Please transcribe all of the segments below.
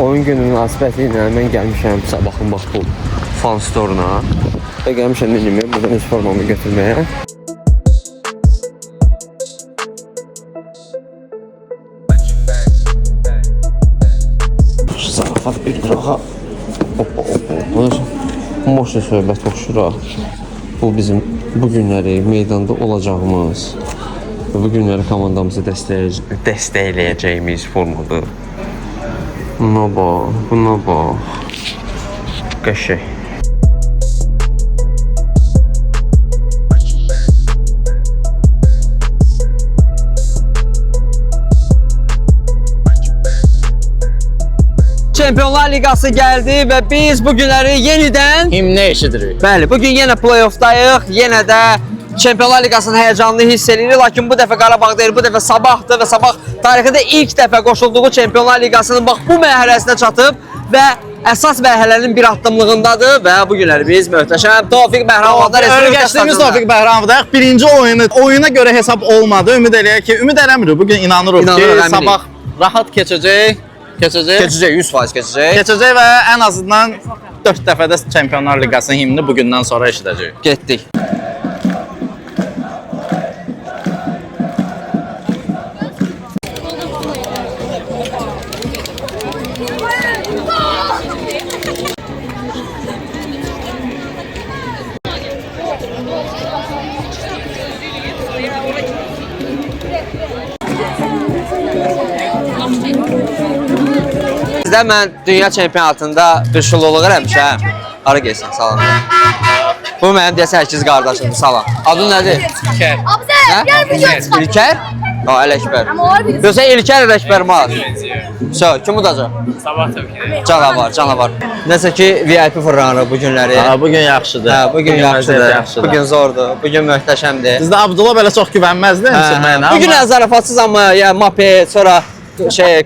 oyun günü münasibətilə mən gəlmişəm Sabahın bax bu fan store-una və gəlmişəm neyimə, buradan öz formamı götürməyə. Zarafat bir qırağa. Boş söhbət oxşura. Bu bizim bu günləri meydanda olacağımız və bu günləri komandamızı dəstəkləyəcəyimiz formadır. Buna bax, buna bax. Qəşəng. Çempionlar Liqası gəldi və biz bu günləri yenidən himni eşidirik. Bəli, bugün yenə play-offdayıq. Yenə də Çempionlar Liqasının həyəcanını hiss edirik. Lakin bu dəfə Qarabağ deyil, bu dəfə Sabahdır və Sabah tarixində ilk dəfə qoşulduğu Çempionlar Liqasının bax bu mərhələsinə çatıb və əsas mərhələnin bir addımlığındadır və bu günləri biz möhtəşəm Tofiq Bəhramovda Respublikasında Tofiq Bəhramovdayıq. Birinci oyuna görə hesab olmadı. Ümid eləyək ki, ümid eləmirik. Bugün inanırıq ki, Sabah rahat keçəcək. Keçəcək, 100% keçəcək. Keçəcək və ən azından 4 dəfədə Çempionlar Liqasının himni bugündən sonra eşidəcək. Getdik. Sizdə mən dünya çempionatında bir şıllılıq eləmişəm. Ara gelsin, salam. Bu mənim deyəsə 8 qardaşımdır, salam. Adın nədir? İlker. Abi gel video çıkar. İlker? Ələkbər. Yoxsa İlker Ələkbər mal? Kim udacaq? Sabah tabii ki. Canavar, canavar. Nəsə ki VIP fırlanırıq bu günləri. Bugün yaxşıdır. Bugün yaxşıdır. Bugün zordur. Bugün möhtəşəmdir. Sizdə Abdullah belə çox güvənməzdi enişirməyinə. Bugün zarafatsız amma ya moped, sonra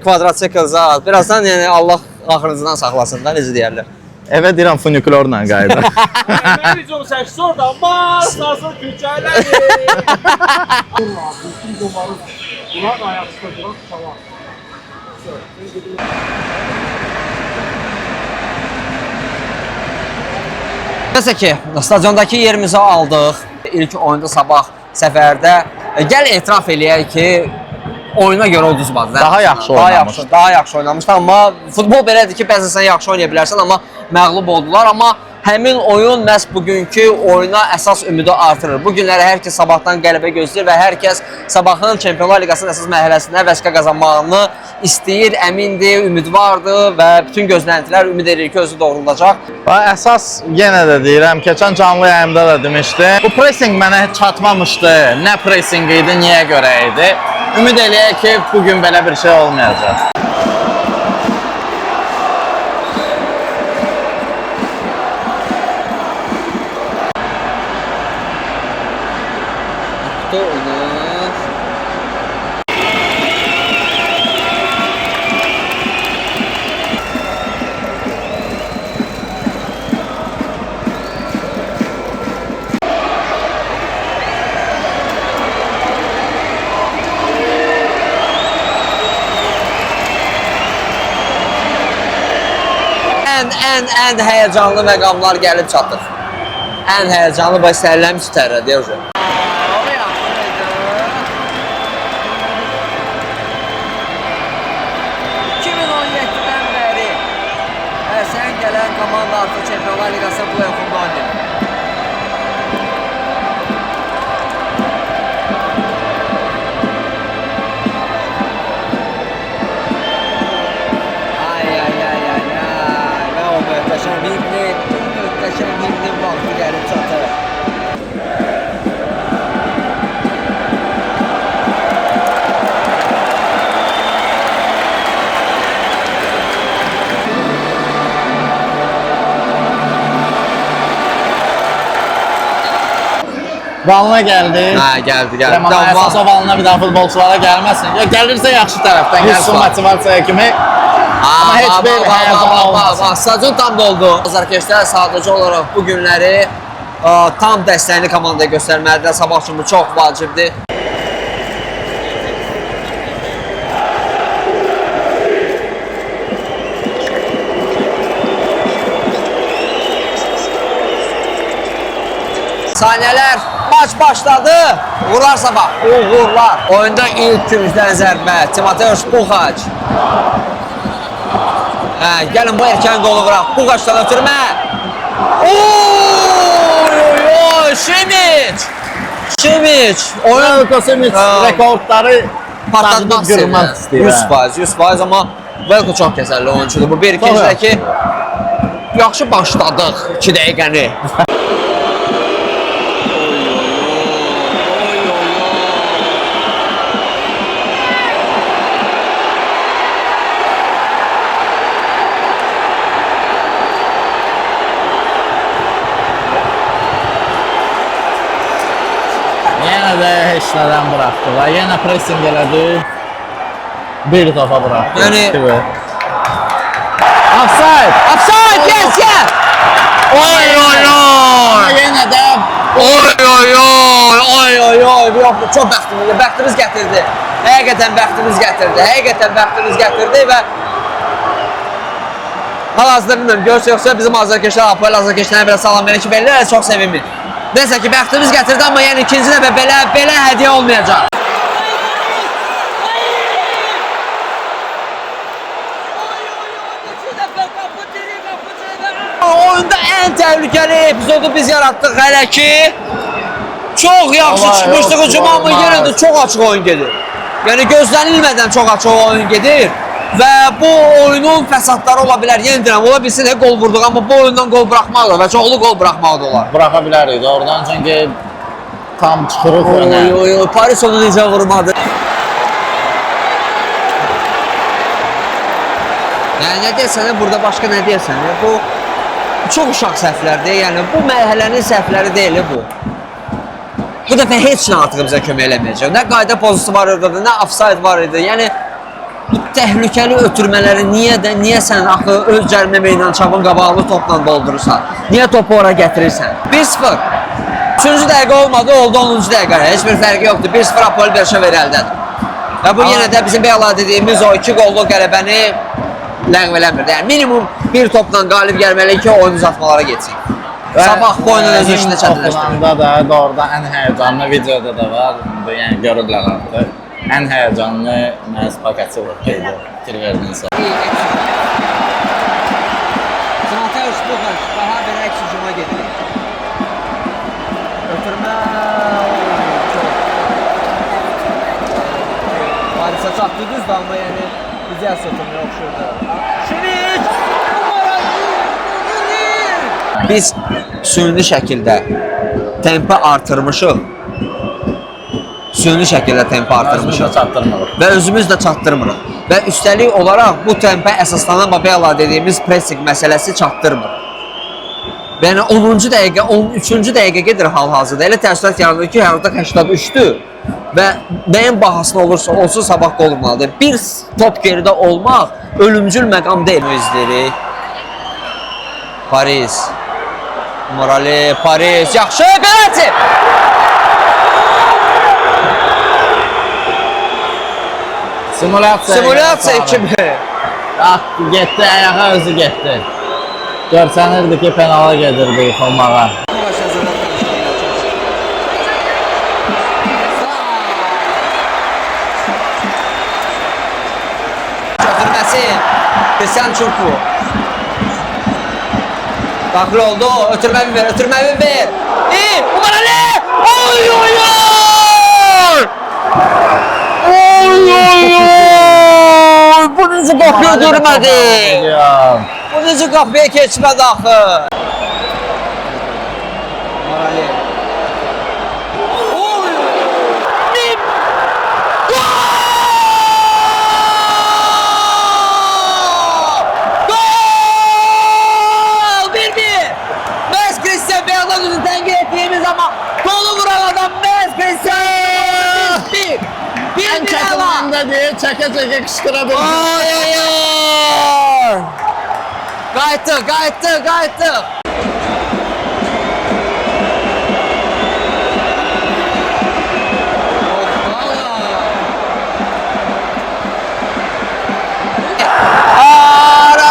kvadrosikl zat. Birazdan yəni Allah axırınızdan saxlasın da, necə deyərlər. Evə deyirəm funikulorla qayıdır. Ben video çəksə oradan bas, nasıl küçələri. Bunlar ayaqda duran tamam. Nəsə ki, stadiondakı yerimizi aldıq. İlk oyunda Sabah səfərdə. Gəl etiraf eləyək ki, oyuna görə uduzmadı. Daha yaxşı oynamışdı. Daha yaxşı oynamışdı, amma futbol belədir ki, bəzən sən yaxşı oynaya bilərsən, amma məğlub oldular. Amma həmin oyun məhz bugünkü oyuna əsas ümidi artırır. Bu günləri hər kəs Sabahdan qələbə gözləyir və hər kəs Sabahın Çempionlar Liqasının əsas mərhələsində vəsiqə qazanmağını istəyir, əmindir, ümid vardır və bütün gözləntilər ümid edir ki, özü doğrulacaq. Və əsas yenə də deyirəm, keçən canlı yayımda da demişdim. Bu pressing mənə heç çatmamışdı. Nə pressing idi, niyə görə idi? Ümid eləyək ki, bugün belə bir şey olmayacaq. Ən həyəcanlı məqamlar gəlib çatır. Ən həyəcanlı və sərləmi tutərlər, deyəcəm. 2017-dən bəri sən gələn komanda artıq Çempionlar Liqası play-offunda oynayır. Möhtəşəm himnin vaxtı gəlib çatır. Valına gəldi. Hə, gəldi. Amma əsas o valına bir daha futbolçulara gəlməsin. Ya gəlirsə yaxşı tərəfdən, gəlsin motivasiyaya kimi. Amma heç bir həyəcan olmasın. Stadion tam doldu. Azarkeşlər sadəcə olaraq bu günləri tam dəstəyini komandaya göstərməlidir. Sabah üçün bu çox vacibdir. Saniyeler, maç başladı. Vurarsa bak, uğurlar. Oyunda ilk gümüşdən zərbə, Timoteusz Puchac. Gəlin bu erkən qolu qıraq. Puchac'dan ötürmə. Şimiç. Oyun Velko Simic rekordları patlatmaq qırmaq istəyir. 100%, amma Velko çox kəsərli oyuncudur. Bu bir ikincidəki yaxşı başladıq 2 dəqiqəni. Yenə də heç nədən buraxdılar. Yenə pressing elədi. Bir topa buraxdı. Yəni offside! Offside, yes. Oy. Yenə də Yox, çox bəxtimiz gətirdi. Həqiqətən bəxtimiz gətirdi və hal-hazırda bilmirəm, görsə yoxsa bizim azərkeşlər, Apoel azərkeşlərə belə salam verir ki, belə çox sevimli. Neysə ki, bəxtimiz gətirdi, amma yəni ikinci dəfə belə hədiyyə olmayacaq. Oyunda ən təhlükəli epizodu biz yaratdıq hələ ki. Çox yaxşı çıxmışdıq hücuma, amma yenə də çox açıq oyun gedir. Yəni gözlənilmədən çox açıq oyun gedir. Və bu oyunun fəsadları ola bilər. Yenə deyirəm, ola bilsin ki, gol vurduq, amma bu oyundan gol buraxmaq da və çoxlu gol buraxmaq da olar. buraxa bilərik də. Oradan çünki tam çıxırıq önə. Paris onu necə vurmadı. Yəni nə deyəsən, burada başqa nə deyəsən? Bu çox uşaq səhvlərdir. Yəni bu mərhələnin səhvləri deyil bu. Bu dəfə heç nə artıq bizə kömək eləməyəcək. Nə qayda pozisiya var idi, nə offside var idi. Yəni bu təhlükəli ötürmələri niyə sən axı öz cərimə meydançağının qabağını topla doldurursan? Niyə topu ora gətirirsən? 1-0. 3-cü dəqiqə olmadı, oldu 10-cu dəqiqə. Heç bir fərqi yoxdur. 1-0 Apoel Berşeva irəlidədir. Və bu yenə də bizim bəla dediyimiz o 2 qollu qələbəni ləğv eləmir. Yəni minimum bir topla qalib gəlməli ki, oyun uzatmalara getsin. Sabah bu oyunun özü işində çətinləşdirir. Da doğrudan ən həyəcanlı videoda da var. Yəni görürlər artıq. Ən həyəcanlı məhz paketi idi. Fikir verdinsə. Timoteusz Puchac daha bir əks hücuma gedir. Ötürmə. Parisə çatdı düzdür, amma yəni bizə ötürməyə oxşur da. Şimiç! Biz süni şəkildə tempi artırmışıq. Çatdırmırıq. Və özümüz də çatdırmırıq. Və üstəlik olaraq bu tempə əsaslanan Babela dediyimiz pressing məsələsi çatdırmır. Yəni 10-cu dəqiqə, 13-cü dəqiqə gedir hal-hazırda. Elə təəssürat yaranır ki, həyatda 83-dür və nəyin bahasına olursa olsun sabah qol vurmalıdır. Bir top geridə olmaq ölümcül məqam deyil. İzləyirik. Paris. Morali, Paris. Yaxşı, penalti! Simulyasiya kimi. Getdi, ayağa özü getdi. Görsənirdi ki, penala gedirdi yıxılmağa. Ötürməsi. Christian Çurku. Daxil oldu. Ötürməvi ver. Umarali! Bu necə qapıya görmədi? Bu necə qapıya keçmədi axı? Morali. Gol! 1-1. Mes Christian Bale'dan özü təngir etdiyimiz ama golu vuran adam Mes Christian. 1-1. Ən çətinləndə deyil, çəkə-çəkə qışqıra bildi. Qayıtdıq.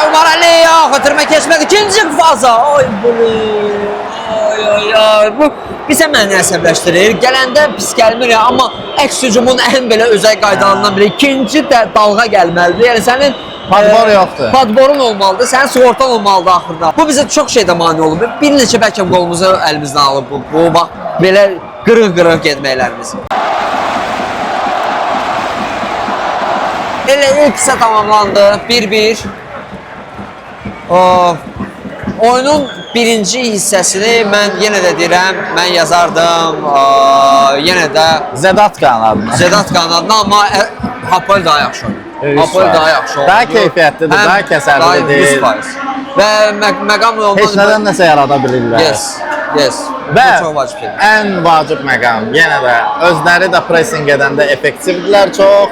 Umarali yox, ötürmə keçmədi. İkinci faza. Oy bunu. Bu bizə məni əsəbləşdirir. Gələndə pis gəlmir ya, amma əks hücumun ən belə özəl qaydalarından biri ikinci də dalğa gəlməlidir. Yəni sənin Padbor yoxdur. Padborun olmalıdır, sənin sığortan olmalıdır axırda. Bu bizə çox şeydə mane olub. Bir neçə bəlkə qolumuzu əlimizdən alıb bu bax belə qırıq-qırıq getməklərimiz. Elə ilk hissə tamamlandı. 1-1. Oyunun birinci hissəsini mən yenə də deyirəm, mən yazardım. Yenə də Zedat qanadına. Zedat qanadına, amma Hapoel daha yaxşı oynadı. Hapoel daha yaxşı oynadı. Daha keyfiyyətlidir, daha kəsərlidir. Və məqam ondan... Heç nədən nəsə yarada bilirlər. Yes. Və Bu çox vacib şeydir. ən vacib məqam, yenə də özləri də pressing edəndə effektivdirlər çox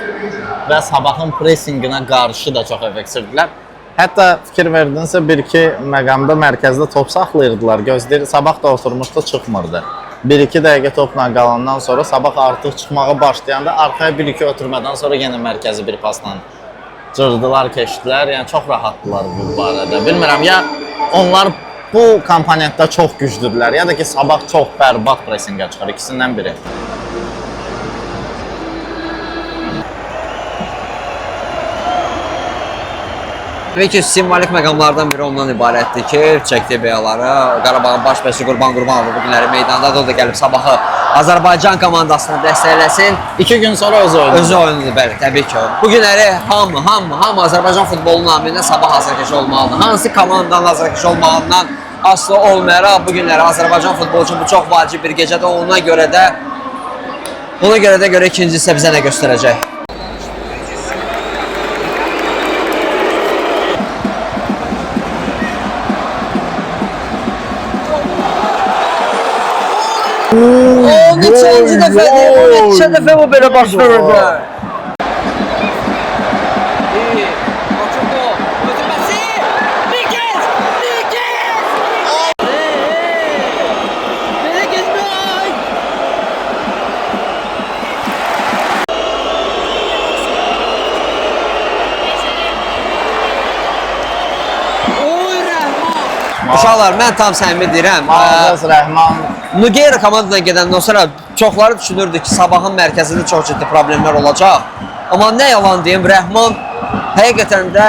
və Sabahın pressinginə qarşı da çox effektivdirlər. Hətta fikir verdinizsə, bir-iki məqamda mərkəzdə top saxlayırdılar, gözləyir, Sabah da oturmuşdu, çıxmırdı. 1-2 dəqiqə topla qalandan sonra Sabah artıq çıxmağa başlayanda arxaya 1-2 ötürmədən sonra yenə mərkəzi bir pasla cırdılar, keçdilər. Yəni çox rahatdılar bu barədə. Bilmirəm, ya onlar bu komponentdə çox güclüdülər, ya da ki Sabah çox bərbad pressingə çıxar, ikisindən biri. Təbii ki, simvolik məqamlardan biri ondan ibarətdir ki, çəkdiyi beyaları Qarabağın baş məşqçisi Qurban Qurbanov bu günləri meydandadır, o da gəlib Sabahı Azərbaycan komandasını dəstəkləsin. 2 gün sonra özü oynadı. Özü oynadı, bəli, təbii ki. Bu günləri hamı Azərbaycan futbolunun namində Sabah hazırkeş olmalıdır. Hansı komandanın hazırkeş olmağından aslı olmayaraq bu günləri Azərbaycan futbolu üçün bu çox vacib bir gecədir. Ona görə də ikinci hissə bizə nə göstərəcək? Neçənci dəfədir, neçə dəfə bu belə baş verirdi. Uşaqlar, mən tam səmimi deyirəm. Mağaz Rəhman. Nugera komandadan gedəndən sonra çoxları düşünürdü ki, Sabahın mərkəzində çox ciddi problemlər olacaq. Amma nə yalan deyim, Rəhman həqiqətən də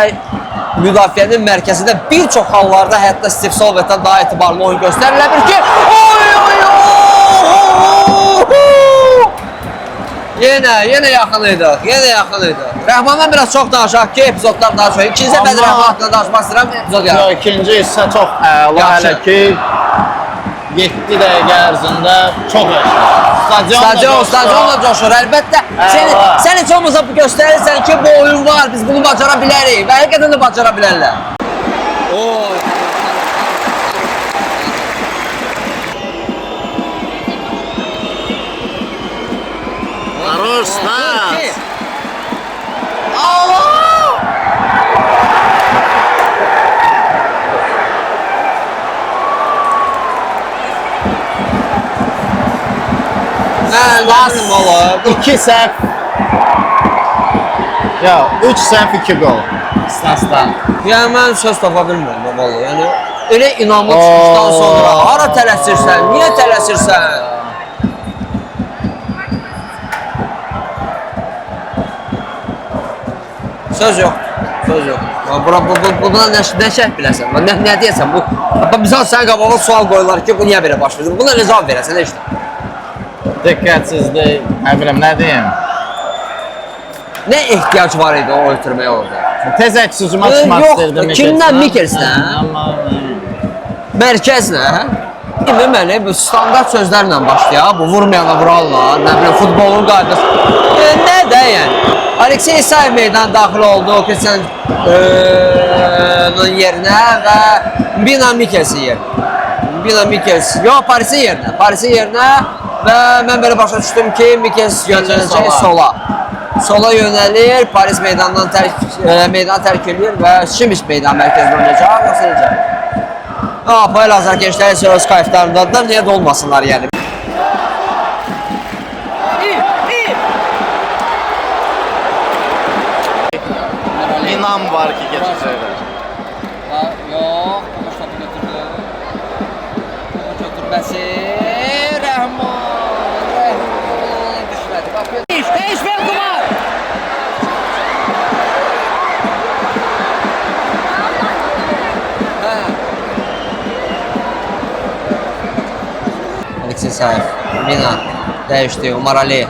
müdafiənin mərkəzində bir çox hallarda hətta Steve Solvetdən daha etibarlı oyun göstərilə bir ki, Yenə yaxın idi. Rəhmandan biraz çox danışaq ki, epizodlar daha çox. İkinci səfərdə Rəhman haqqında danışmaq istəyirəm, epizod yarar. İkinci hissə çox əla, hələ ki 7 dəqiqə ərzində çox əşli. Stadionla coşur. Əlbəttə, sən heç olmasa göstərirsən ki, bu oyun var, biz bunu bacara bilərik və həqiqətən də bacara bilərlər. Ruslan! Lazım olur. 2 səhv. Ya, 3 səhv 2 gol. Stasdan. Yəni mən söz tapa bilmirəm vallahi. Yəni elə inamlı çıxışdan sonra hara tələsirsən? Niyə tələsirsən? Söz yox. Buna nə şərh biləsən? Nə deyəsən? Misal sənin qabağa sual qoyurlar ki, bu niyə belə baş verir? Buna nə cavab verəsən işte? Diqqətsizlik, nə deyim? Nə ehtiyac var idi o ötürməyə orada? Tez əks hücuma çıxmaq istəyirdi Yox, kimdən? Mikelsdən? Mərkəzlə? Deməli, bu standart sözlərlə başlayaq, bu vurmayana vurarlar, nə bilim, futbolun qaydası. Nə də yəni? Aleksey İsayev meydana daxil oldu, Christian yerinə və Bina Mikelsin yerinə. Yox, Parisin yerinə və mən belə başa düşdüm ki, Mikels yönələcək sola. Sola yönəlir, Paris meydanı tərk edir və Şimiç meydan mərkəzində oynayacaq, yoxsa necə? Apoel azarkeşləri isə öz kayıflarındadır, niyə də olmasınlar yəni. İnam var ki, geçəcəklər. Yox, Tomuş topu götürdü. Bəlsi Səhv. Mina dəyişdi. Umar Ali.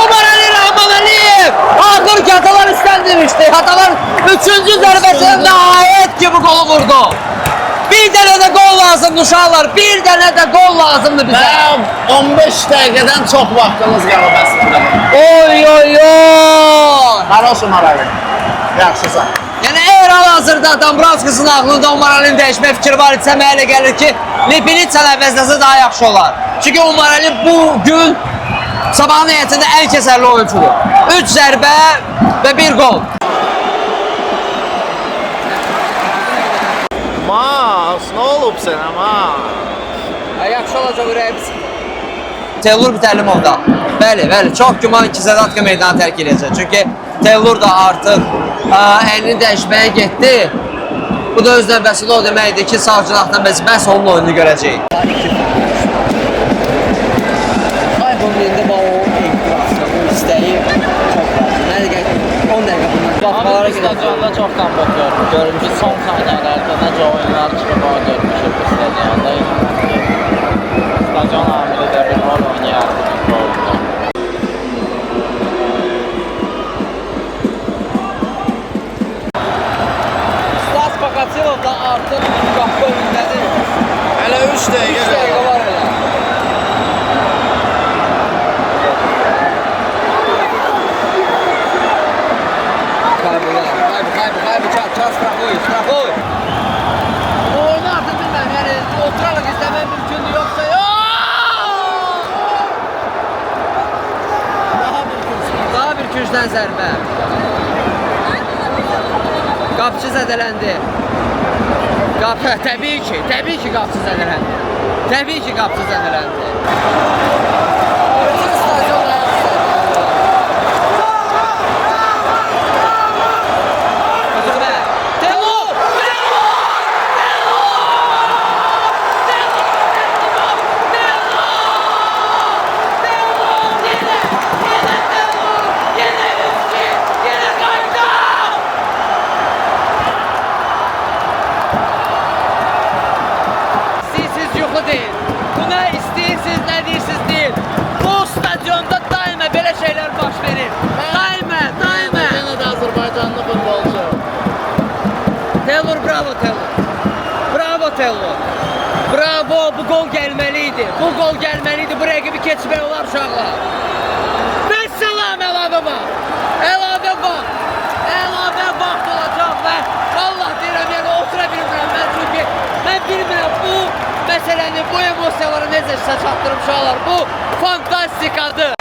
Umar Ali Rahman Aliyev! Axır ki hatalar üstlendirmişdi. Hatalar 3-cü zərbəsində nəhayət ki bu golu vurdu. Bir dənə də gol lazımdı uşaqlar. Bir dənə də gol lazımdı bizə. Və 15 dəqiqədən çox vaxtımız qalıb əslində. Oy oy oy! Haroş Umar Ali. Yaxşısan. Yəni eğer hal-hazırda Dombrovskis'in ağlında Umar Ali'nin dəyişmə fikri var etsə mənə elə gəlir ki, Lipinitsa əvəzləsə daha yaxşı olar. Çünki Umar Ali bu gün Sabahın heyətində ən kəsərli oyuncudur. 3 zərbə və 1 gol. Mas, nə olub sənə Mas? Yaxşı olacaq ürəyimiz. Teylor Bitərlimovda. Bəli, çox güman ki, Zadatka meydanı tərk edəcək. Çünki Teylor da artıq əlini dəyişməyə getdi. Bu da öz növbəsində o deməkdir ki, sağ cinahdan bəs onun oyunu görəcəyik. Bunun indi o etirazı, bu istəyi çox lazım. Nə dəqiqə 10 dəqiqə bundan baxmalara gedəcək. Stadionda çox kompot gördüm ki, son saniyələrdə necə oyunlar çıxıb o görmüşük bu stadionda. Stadion amili də bir rol oynayardı bu oyunda. Stas Pakatilov da artıq qapı önündədir. Hələ 3 dəqiqə. 3 dəqiqə var elə. Kaybı çat, strafoy. Oyunu artıq bilməm, yəni oturaraq izləmək mümkündür, yoxsa Daha bir küncdən zərbə. Qapçı zədələndi. Təbii ki qapçı zədələndi. Bütün stadionda Bravo, bu gol gəlməliydi. Bu rəqibi keçmək olar uşaqlar. Və salam əlavə vaxt olacaq və vallahi deyirəm, yəni otura bilmirəm mən, çünki mən bilmirəm bu məsələni, bu emosiyaları necə sizə çatdırım uşaqlar. Bu fantastikadır.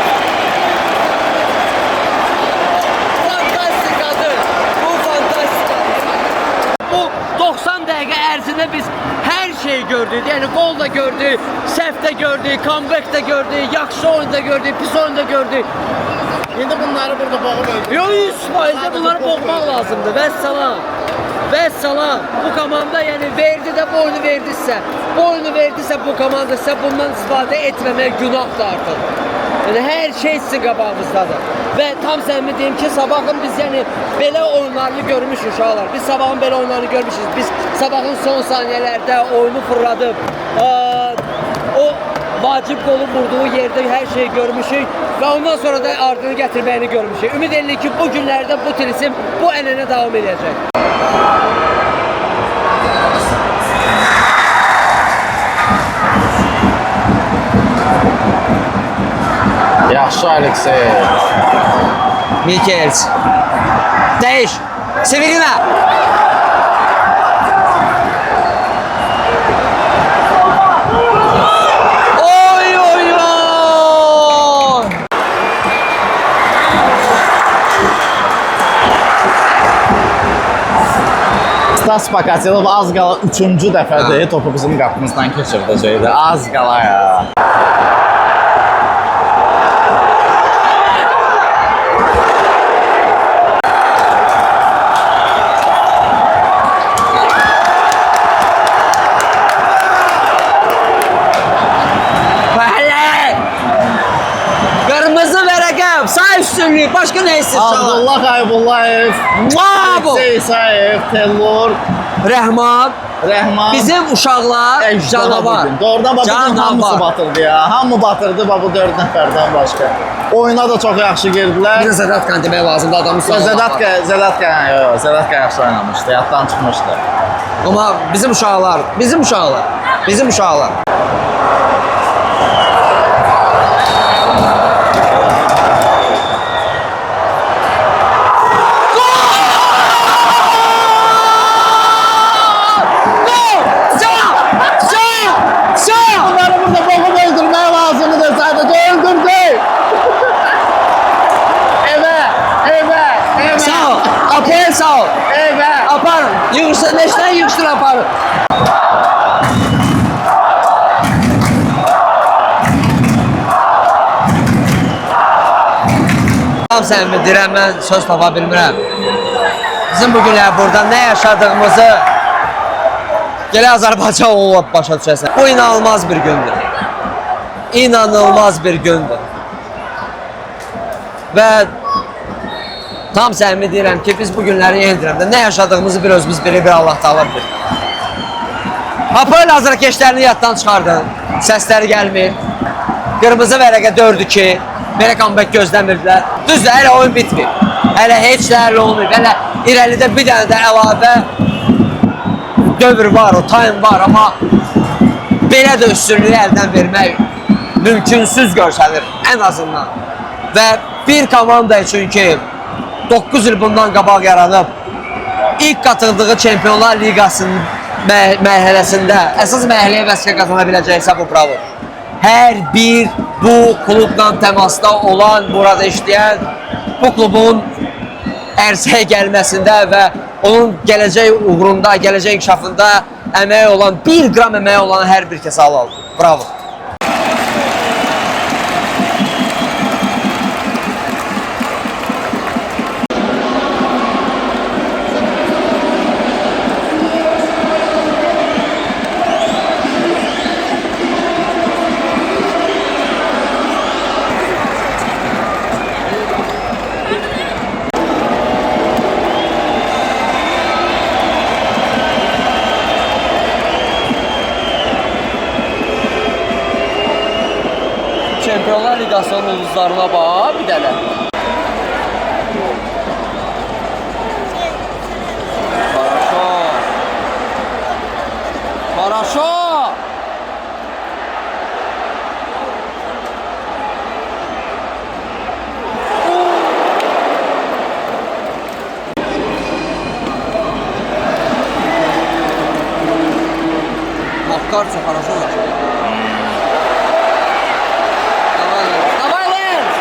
Bu 90 dəqiqə ərzində biz hər şeyi gördük. Yəni gol da gördük, səhv də gördük, comeback da gördük, yaxşı oyun da gördük, pis oyun da gördük. İndi bunları burada boğub öldük. Yox, 100% bunları boğmaq lazımdır. Vəssalam. Bu komanda yəni verdi də bu oyunu verdisə, bu komanda sizə bundan istifadə etməmək günahdır artıq. Yəni hər şey sizin qabağımızdadır. Və tam səmimi deyim ki, Sabahın biz yəni belə oyunlarını görmüşük uşaqlar. Biz Sabahın belə oyunlarını görmüşük. Biz Sabahın son saniyələrdə oyunu fırladıb, o vacib golun vurduğu yerdə hər şeyi görmüşük və ondan sonra da ardını gətirməyini görmüşük. Ümid edirik ki, bu günlərdə bu tilisim bu ənənə davam edəcək. Yaxşı Aleksey. Mikels. Değiş. Severina. Oy oy oy. Stas Pakatilov az qala 3-cü dəfədir topu bizim qapımızdan keçirdəcəkdi. Az qala ya. Kırmızı vereceğim. Sağ üstünlüğü. Başka ne istiyorsun? Abdullah Aybullayev, Bravo. Aleksey İsayev, Teylor Rəhman, Rəhman. bizim uşaqlar canavar. Doğrudan baxın Canavar. hamısı batırdı ya. Hamı batırdı bu 4 nəfərdən başqa. Oyuna da çox yaxşı girdilər. Bir də Zədat demək lazımdır adamın sağ Zədatka yaxşı oynamışdı, yaddan çıxmışdı. Amma bizim uşaqlar. Bunları burada boğub öldürmək lazımdır, sadəcə öldürdü. Evə. Sağ ol. Apar sağ ol. Evə. Apar. Yığışdır, neçdən yığışdır apar. Tamam sən bildirəm, mən söz tapa bilmirəm. Bizim bugünlər burada nə yaşadığımızı gələ Azərbaycan olub başa düşəsən. Bu inanılmaz bir gündür. İnanılmaz bir gündür. Və tam səmimi deyirəm ki, biz bu günləri yendirəm də nə yaşadığımızı bir özümüz bilir, bir Allah Taala bilir. Hapoel azarkeşlərini yaddan çıxardın. Səsləri gəlmir. Qırmızı vərəqə 4-2. Belə comeback gözləmirdilər. Düzdür, hələ oyun bitmir. Hələ heç nə olmayıb. Hələ irəlidə bir dənə də əlavə dövr var, o time var, amma belə də üstünlüyü əldən vermək mümkünsüz görsənir ən azından. Və bir komanda üçün ki 9 il bundan qabaq yaranıb ilk qatıldığı Çempionlar Liqasının mərhələsində əsas mərhələyə vəsqə qazana biləcəksə bu bravo. Hər bir bu klubla təmasda olan, burada işləyən bu klubun ərsəyə gəlməsində və onun gələcək uğrunda, gələcək inkişafında əməyi olan, 1 qram əməyi olan hər bir kəsə aldı. Bravo. Çempionlar Liqasının ulduzlarına bax, bir dənə. Хорошо. Макарца хорошо начал. Давай, Лэнс!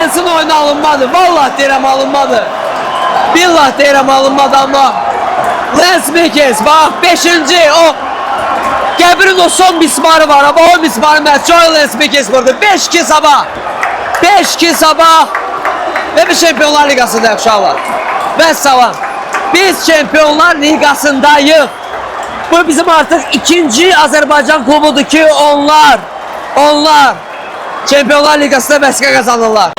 Lens'in oyuna alınmadı. Vallahi deyirəm alınmadı. Billah deyirəm alınmadı amma Lens Mikels bak 5. o Qəbrin o son mismarı var ama o mismarı Joy Lens Mikels vurdu. 5-2 sabah. 5-2 sabah. Ve bir Şampiyonlar Ligası'nda uşaqlar. Və salam. Biz Şampiyonlar Ligası'ndayıq. Bu bizim artık ikinci Azerbaycan klubudur ki onlar Şampiyonlar Ligası'nda vəsqə kazanırlar.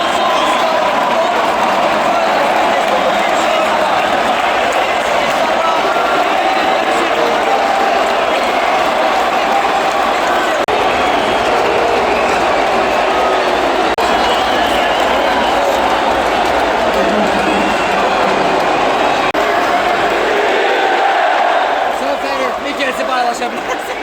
Mikels'i paylaşabilirsin.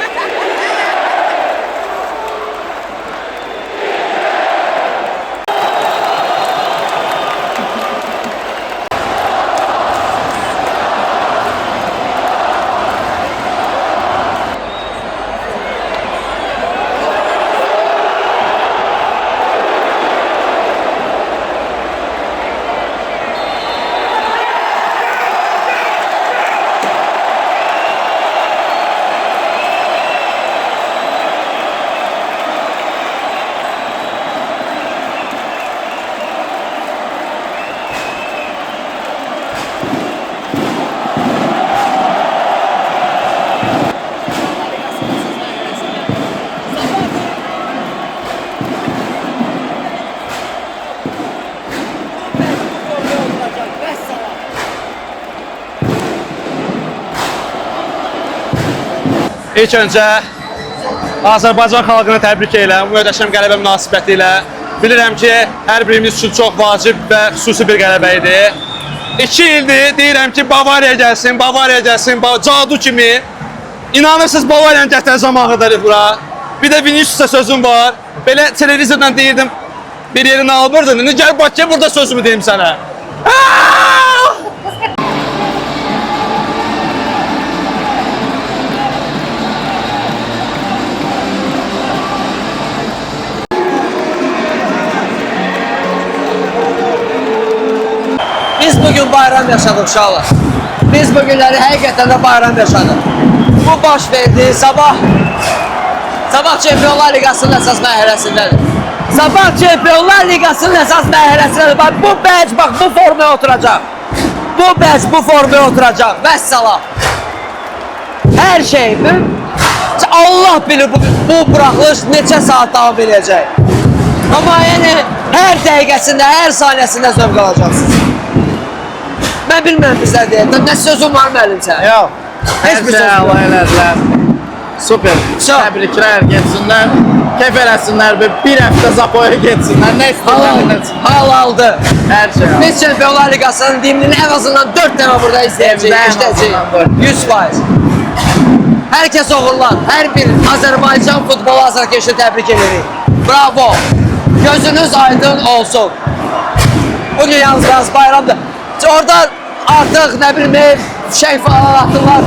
İlk öncə Azərbaycan xalqını təbrik edirəm bu möhtəşəm qələbə münasibəti ilə. Bilirəm ki, hər birimiz üçün çox vacib və xüsusi bir qələbə idi. 2 ildir deyirəm ki, Bavariya gəlsin, cadu kimi. İnanırsınız, Bavariyanı gətirən zamanıdır bura. Bir də Vinicius'a sözüm var. Belə televizyondan deyirdim, bir yerini almırdın. İndi gəl Bakıya burada sözümü deyim sənə. Biz bugün bayram yaşadık uşaqlar. Biz bugünləri həqiqətən də bayram yaşadık. Bu baş verdi sabah Çempionlar Liqasının əsas mərhələsindədir. Sabah Çempionlar Liqasının əsas mərhələsindədir. Bax bu bəlc bax bu formaya oturacaq. Bu bəlc bu formaya oturacaq. Vəssalam. Hər şey Allah bilir bu buraxılış neçə saat davam edəcək. Amma yəni hər dəqiqəsində, hər saniyəsində zövq alacaqsınız. Mən bilmirəm bizlər deyək. Nə sözüm var müəllim sən? Yox. Heç Hər bir şey söz yox. əla elədilər. Super. Çox. Təbriklər getsinlər. Kef eləsinlər bir həftə Zapoya getsinlər. Nə istəyirlər etsinlər. Halaldı. Hər şey. Biz Çempionlar Liqasının dimlini ən azından 4 dəfə burada izləyəcəyik, Ən azından işləyəcəyik. 100%. Hər kəs oğurlar, hər bir Azərbaycan futbolu azarkeşini təbrik edirik. Bravo. Gözünüz aydın olsun. Bugün yalnız biraz bayramdır. Orada artıq nə bilim fişək falan atırlar.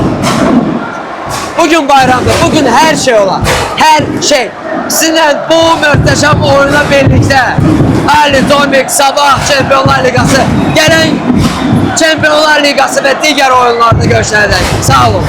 Bugün bayramdır. Bugün hər şey olar. Hər şey. Sizinlə bu möhtəşəm oyuna birlikdə Ali Tomik, Sabah Çempionlar Liqası, gələn Çempionlar Liqası və digər oyunlarda görüşənədək. Sağ olun.